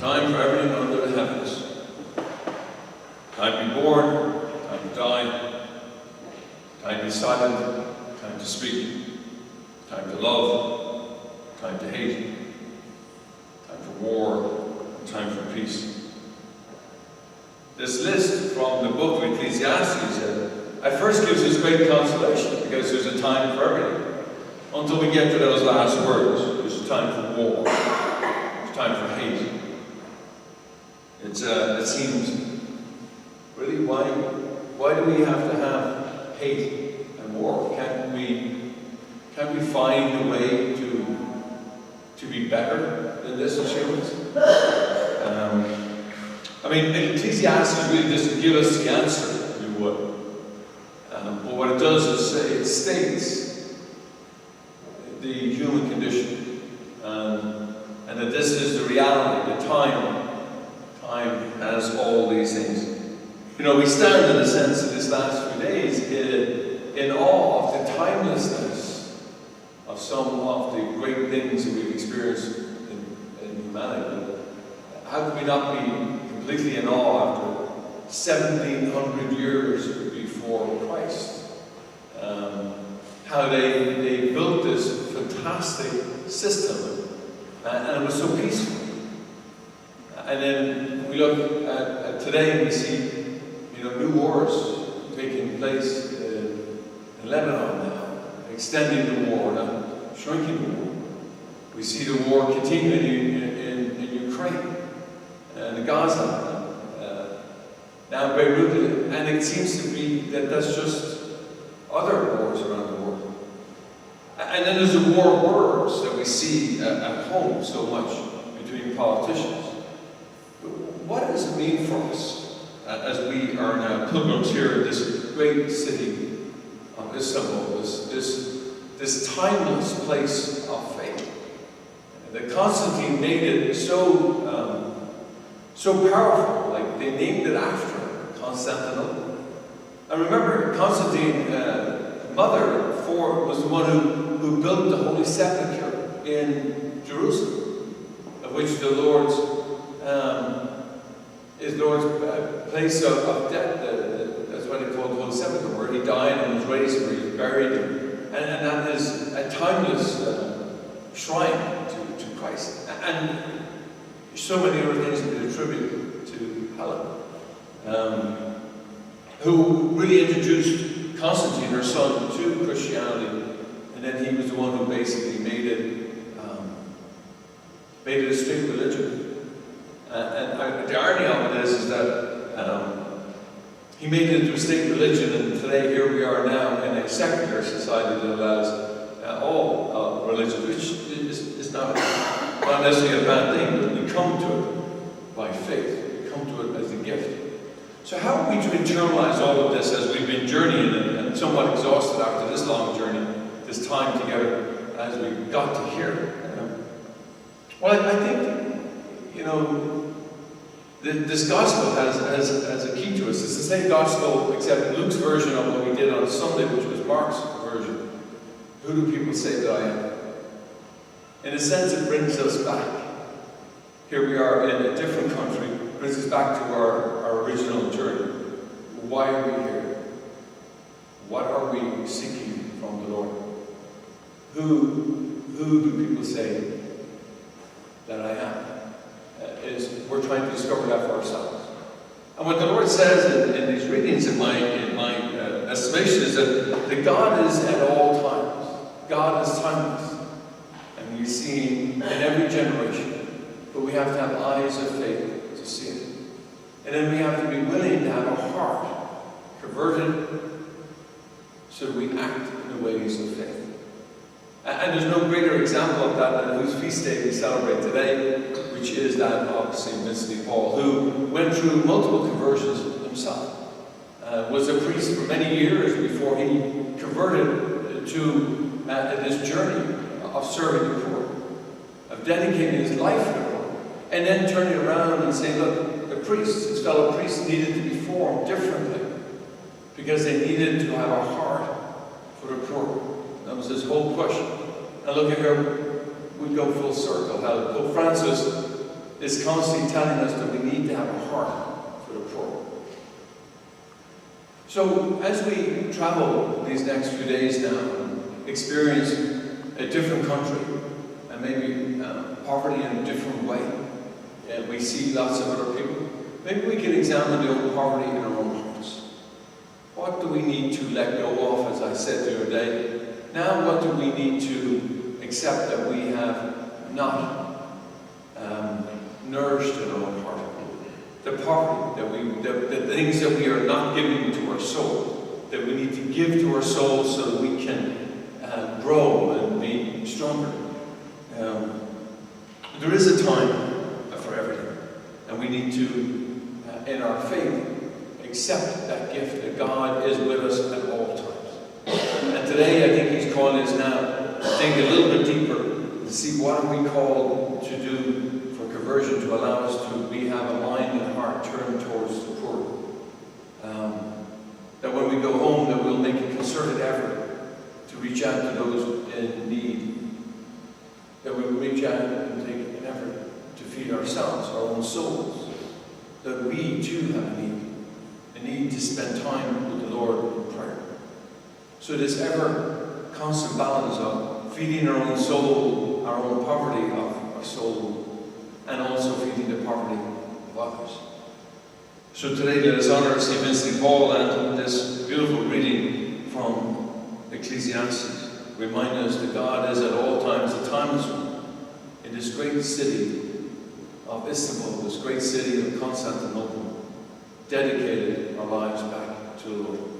time for everything under the heavens. Time to be born, time to die, time to be silent, time to speak, time to love, time to hate, time for war, and time for peace. This list from the book of Ecclesiastes at first gives us great consolation because there's a time for everything. Until we get to those last words, there's time for war, there's time for hate. It seems, really, why do we have to have hate and war? Can't we find a way to be better than this as humans? Ecclesiastes really doesn't give us the answer to what. But what it does is say, it states the human condition, and that this is the reality, the time has all these things. We stand in a sense in these last few days in awe of the timelessness of some of the great things that we've experienced in humanity. How could we not be completely in awe after 1,700 years before Christ? How they built this fantastic system, and it was so peaceful. And then we look at today and we see, new wars taking place in Lebanon now, extending the war, not shrinking the war. We see the war continuing in Ukraine and Gaza, now Beirut, and it seems to be that that's just other wars around the world. And then there's the war of words that we see at home so much between politicians. What does it mean for us as we are now pilgrims here in this great city of Istanbul, this timeless place of faith? That Constantine made it so powerful, like they named it after Constantinople. I remember Constantine's mother was the one who built the Holy Sepulchre in Jerusalem, of which the Lord's place of death. That's what they call the Holy Sepulchre, where he died and was raised, where he was buried, and that is a timeless shrine to Christ. And so many other things that we attribute to Helen, who really introduced Constantine, her son, to Christianity, and then he was the one who basically made it a state religion. And the irony of it is that he made it into a state religion, and today here we are now in a secular society that allows all religions, which is not necessarily a bad thing, but we come to it by faith. We come to it as a gift. So how are we to internalize all of this as we've been journeying and somewhat exhausted after this long journey, this time together as we got to here? Well, I think, this gospel has a key to us. It's the same gospel, except Luke's version of what we did on Sunday, which was Mark's version. Who do people say that I am? In a sense, it brings us back. Here we are in a different country, brings us back to our original journey. Why are we here? What are we seeking from the Lord? Who do people say that I am? We're trying to discover that for ourselves. And what the Lord says in these readings, in my estimation, is that God is at all times. God is timeless. And we see in every generation. But we have to have eyes of faith to see it. And then we have to be willing to have a heart converted so that we act in the ways of faith. And there's no greater example of that than whose feast day we celebrate today, which is that of St. Vincent de Paul, who went through multiple conversions himself. Was a priest for many years before he converted to this journey of serving the poor, of dedicating his life to the poor, and then turning around and saying, look, the priests, his fellow priests, needed to be formed differently because they needed to have a heart for the poor. That was his whole push. And look at here, we go full circle. How Pope Francis is constantly telling us that we need to have a heart for the poor. So as we travel these next few days now and experience a different country and maybe poverty in a different way, and we see lots of other people, maybe we can examine the old poverty in our own hearts. What do we need to let go of, as I said the other day? Now what do we need to accept that we have not nourished in our own heart? The poverty, the things that we are not giving to our soul, that we need to give to our soul so that we can grow and be stronger. There is a time for everything, and we need to, in our faith, accept that gift that God is with us at all times. And today I think He's calling us now to think a little bit deeper and see what are we called to do for conversion, to allow us to have a mind and heart turned towards the poor. That when we go home, that we'll make a concerted effort to reach out to those in need. That we'll reach out and take an effort to feed ourselves, our own souls. That we too have a need to spend time with the Lord in prayer. So this ever constant balance of feeding our own soul, our own poverty of our soul, and also feeding the poverty of others. So today let us honor St. Vincent de Paul and this beautiful reading from Ecclesiastes. Remind us that God is at all times the timeless one in this great city of Istanbul, this great city of Constantinople, dedicated our lives back to the Lord.